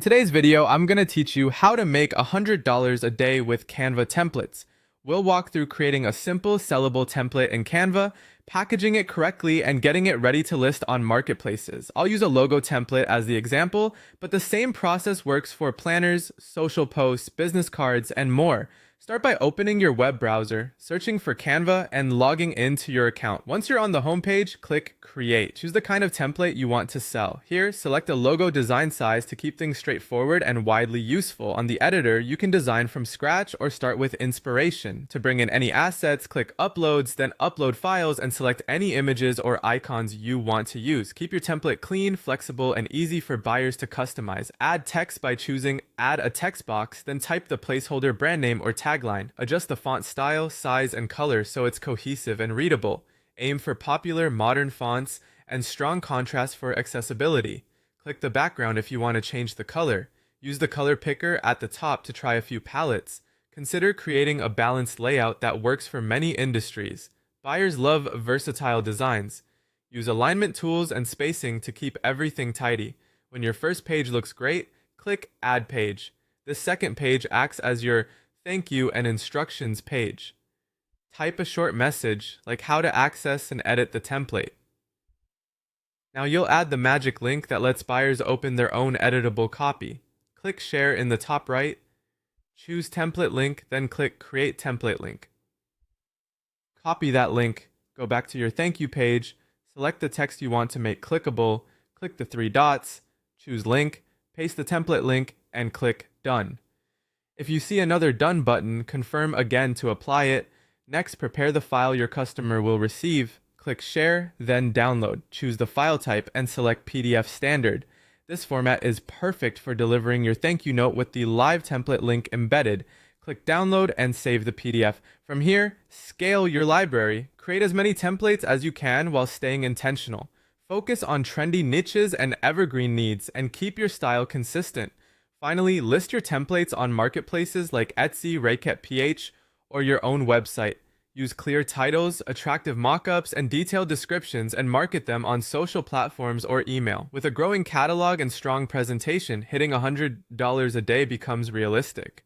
In today's video, I'm going to teach you how to make $100 a day with Canva templates. We'll walk through creating a simple, sellable template in Canva, packaging it correctly, and getting it ready to list on marketplaces. I'll use a logo template as the example, but the same process works for planners, social posts, business cards, and more. Start by opening your web browser, searching for Canva, and logging into your account. Once you're on the homepage, click Create. Choose the kind of template you want to sell. Here, select a logo design size to keep things straightforward and widely useful. On the editor, you can design from scratch or start with inspiration. To bring in any assets, click Uploads, then Upload Files, and select any images or icons you want to use. Keep your template clean, flexible, and easy for buyers to customize. Add text by choosing Add a Text Box, then type the placeholder brand name or tagline. Adjust the font style, size, and color so it's cohesive and readable. Aim for popular modern fonts and strong contrast for accessibility. Click the background if you want to change the color. Use the color picker at the top to try a few palettes. Consider creating a balanced layout that works for many industries. Buyers love versatile designs. Use alignment tools and spacing to keep everything tidy. When your first page looks great, click Add Page. The second page acts as your thank you and instructions page. Type a short message like how to access and edit the template. Now you'll add the magic link that lets buyers open their own editable copy. Click Share in the top right. Choose Template Link, then click Create Template Link. Copy that link, go back to your thank you page, select the text you want to make clickable, click the three dots, choose Link, paste the template link, and click Done. If you see another Done button, confirm again to apply it. Next, prepare the file your customer will receive. Click Share, then Download. Choose the file type and select PDF Standard. This format is perfect for delivering your thank you note with the live template link embedded. Click Download and save the PDF. From here, scale your library. Create as many templates as you can while staying intentional. Focus on trendy niches and evergreen needs, and keep your style consistent. Finally, list your templates on marketplaces like Etsy, Raketph, or your own website. Use clear titles, attractive mockups, and detailed descriptions and market them on social platforms or email. With a growing catalog and strong presentation, hitting $100 a day becomes realistic.